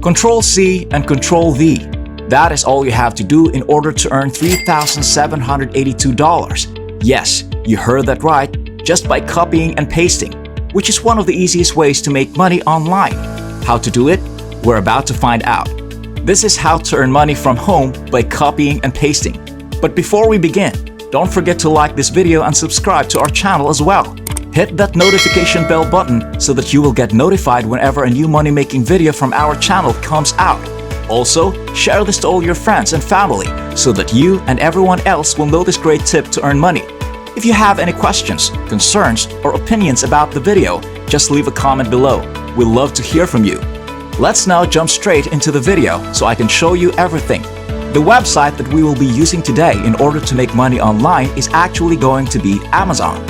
Control-C and Control-V. That is all you have to do in order to earn $3,782. Yes, you heard that right, just by copying and pasting, which is one of the easiest ways to make money online. How to do it? We're about to find out. This is how to earn money from home by copying and pasting. But before we begin, don't forget to like this video and subscribe to our channel as well. Hit that notification bell button so that you will get notified whenever a new money-making video from our channel comes out. Also, share this to all your friends and family so that you and everyone else will know this great tip to earn money. If you have any questions, concerns, or opinions about the video, just leave a comment below. We'd love to hear from you. Let's now jump straight into the video so I can show you everything. The website that we will be using today in order to make money online is actually going to be Amazon.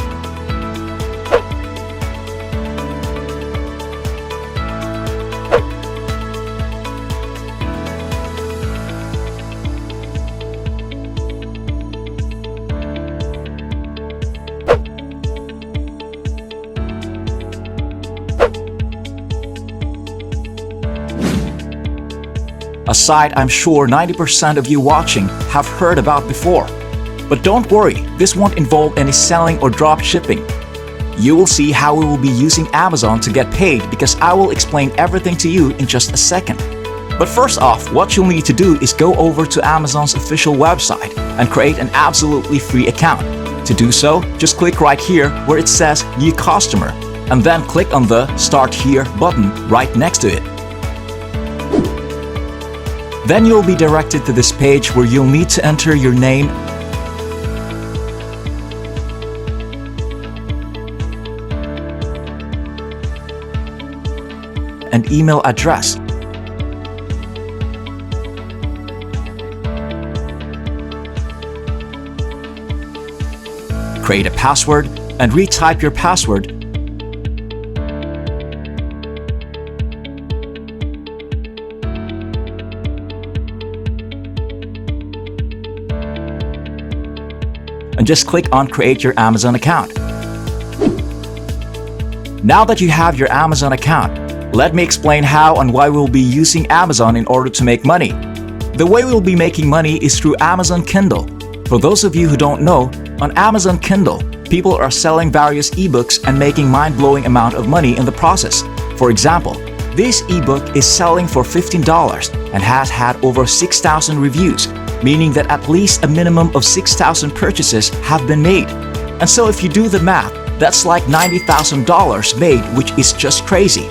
A site I'm sure 90% of you watching have heard about before. But don't worry, this won't involve any selling or drop shipping. You will see how we will be using Amazon to get paid because I will explain everything to you in just a second. But first off, what you'll need to do is go over to Amazon's official website and create an absolutely free account. To do so, just click right here where it says New Customer, and then click on the Start Here button right next to it. Then you'll be directed to this page where you'll need to enter your name and email address. Create a password and retype your password. And just click on Create your Amazon account. Now that you have your Amazon account, let me explain how and why we'll be using Amazon in order to make money. The way we'll be making money is through Amazon Kindle. For those of you who don't know, on Amazon Kindle, people are selling various ebooks and making mind-blowing amount of money in the process. For example, this ebook is selling for $15 and has had over 6,000 reviews, meaning that at least a minimum of 6,000 purchases have been made. And so if you do the math, that's like $90,000 made, which is just crazy.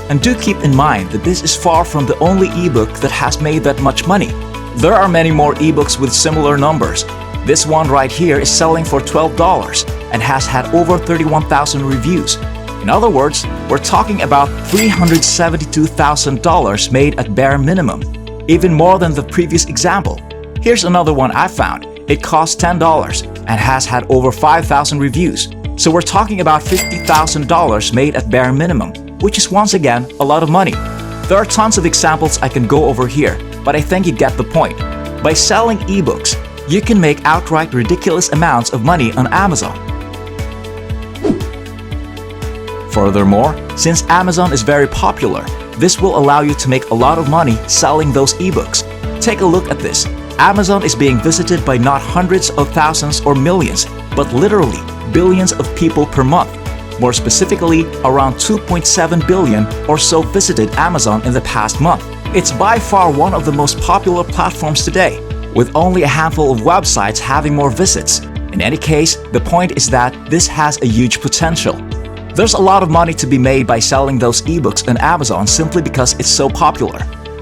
And do keep in mind that this is far from the only ebook that has made that much money. There are many more ebooks with similar numbers. This one right here is selling for $12 and has had over 31,000 reviews. In other words, we're talking about $372,000 made at bare minimum, even more than the previous example. Here's another one I found. It costs $10 and has had over 5,000 reviews. So we're talking about $50,000 made at bare minimum, which is once again a lot of money. There are tons of examples I can go over here, but I think you get the point. By selling ebooks, you can make outright ridiculous amounts of money on Amazon. Furthermore, since Amazon is very popular, this will allow you to make a lot of money selling those ebooks. Take a look at this. Amazon is being visited by not hundreds of thousands or millions, but literally billions of people per month. More specifically, around 2.7 billion or so visited Amazon in the past month. It's by far one of the most popular platforms today, with only a handful of websites having more visits. In any case, the point is that this has a huge potential. There's a lot of money to be made by selling those ebooks on Amazon simply because it's so popular.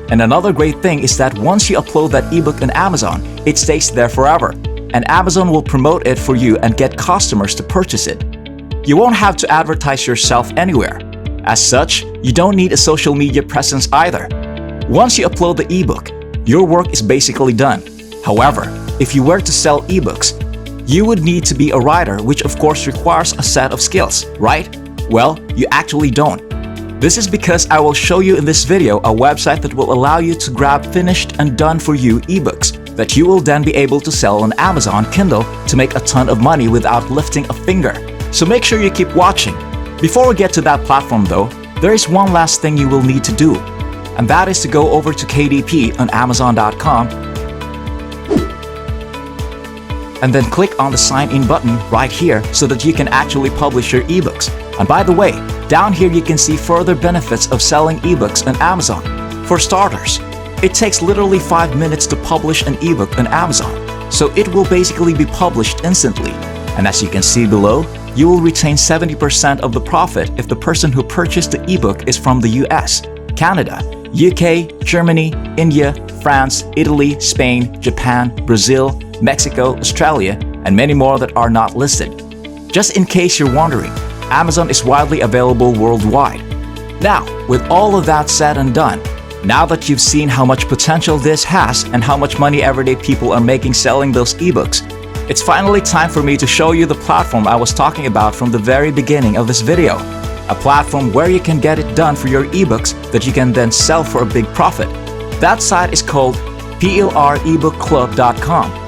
And another great thing is that once you upload that ebook on Amazon, it stays there forever, and Amazon will promote it for you and get customers to purchase it. You won't have to advertise yourself anywhere. As such, you don't need a social media presence either. Once you upload the ebook, your work is basically done. However, if you were to sell ebooks, you would need to be a writer, which of course requires a set of skills, right? Well, you actually don't. This is because I will show you in this video a website that will allow you to grab finished and done-for-you ebooks that you will then be able to sell on Amazon Kindle to make a ton of money without lifting a finger. So make sure you keep watching. Before we get to that platform though, there is one last thing you will need to do. and that is to go over to KDP on Amazon.com and then click on the sign in button right here so that you can actually publish your ebooks. And by the way, down here you can see further benefits of selling ebooks on Amazon. For starters, it takes literally 5 minutes to publish an ebook on Amazon, so it will basically be published instantly. And as you can see below, you will retain 70% of the profit if the person who purchased the ebook is from the US, Canada, UK, Germany, India, France, Italy, Spain, Japan, Brazil, Mexico, Australia, and many more that are not listed. Just in case you're wondering, Amazon is widely available worldwide. Now, with all of that said and done, now that you've seen how much potential this has and how much money everyday people are making selling those ebooks, it's finally time for me to show you the platform I was talking about from the very beginning of this video. A platform where you can get it done for your ebooks that you can then sell for a big profit. That site is called plrebookclub.com.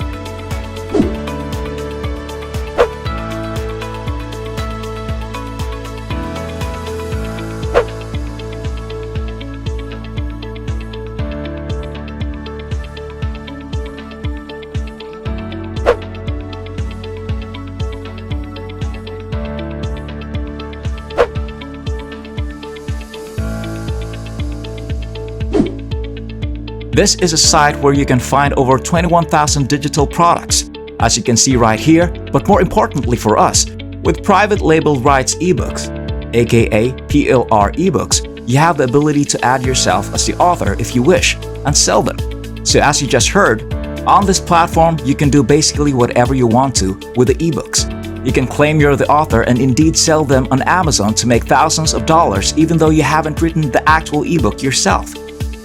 This is a site where you can find over 21,000 digital products, as you can see right here, but more importantly for us, with private label rights ebooks, aka PLR ebooks, you have the ability to add yourself as the author if you wish, and sell them. So as you just heard, on this platform you can do basically whatever you want to with the ebooks. You can claim you're the author and indeed sell them on Amazon to make thousands of dollars even though you haven't written the actual ebook yourself.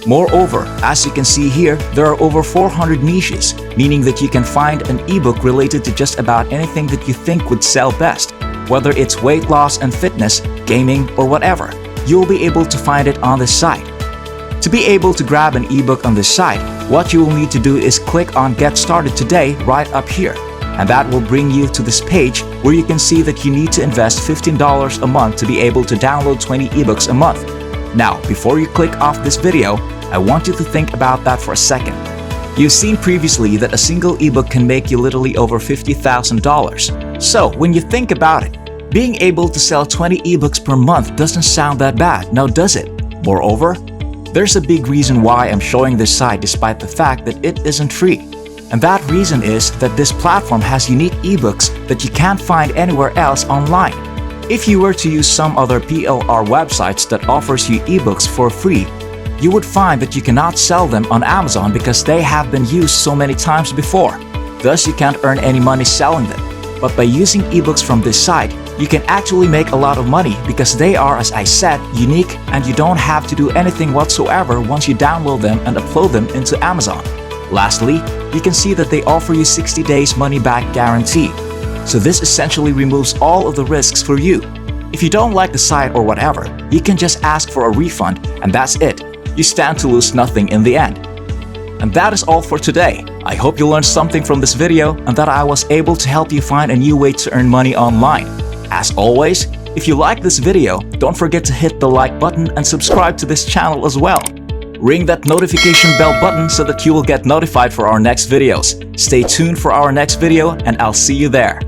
Moreover, as you can see here, there are over 400 niches, meaning that you can find an ebook related to just about anything that you think would sell best. Whether it's weight loss and fitness, gaming, or whatever, you'll be able to find it on this site. To be able to grab an ebook on this site, what you will need to do is click on Get Started Today right up here. And that will bring you to this page where you can see that you need to invest $15 a month to be able to download 20 ebooks a month. Now, before you click off this video, I want you to think about that for a second. You've seen previously that a single ebook can make you literally over $50,000. So, when you think about it, being able to sell 20 ebooks per month doesn't sound that bad, now does it? Moreover, there's a big reason why I'm showing this site despite the fact that it isn't free. And that reason is that this platform has unique ebooks that you can't find anywhere else online. If you were to use some other PLR websites that offers you ebooks for free, you would find that you cannot sell them on Amazon because they have been used so many times before. Thus, you can't earn any money selling them. But by using ebooks from this site, you can actually make a lot of money because they are, as I said, unique and you don't have to do anything whatsoever once you download them and upload them into Amazon. Lastly, you can see that they offer you 60 days money-back guarantee. So this essentially removes all of the risks for you. If you don't like the site or whatever, you can just ask for a refund and that's it. You stand to lose nothing in the end. And that is all for today. I hope you learned something from this video and that I was able to help you find a new way to earn money online. As always, if you like this video, don't forget to hit the like button and subscribe to this channel as well. Ring that notification bell button so that you will get notified for our next videos. Stay tuned for our next video and I'll see you there.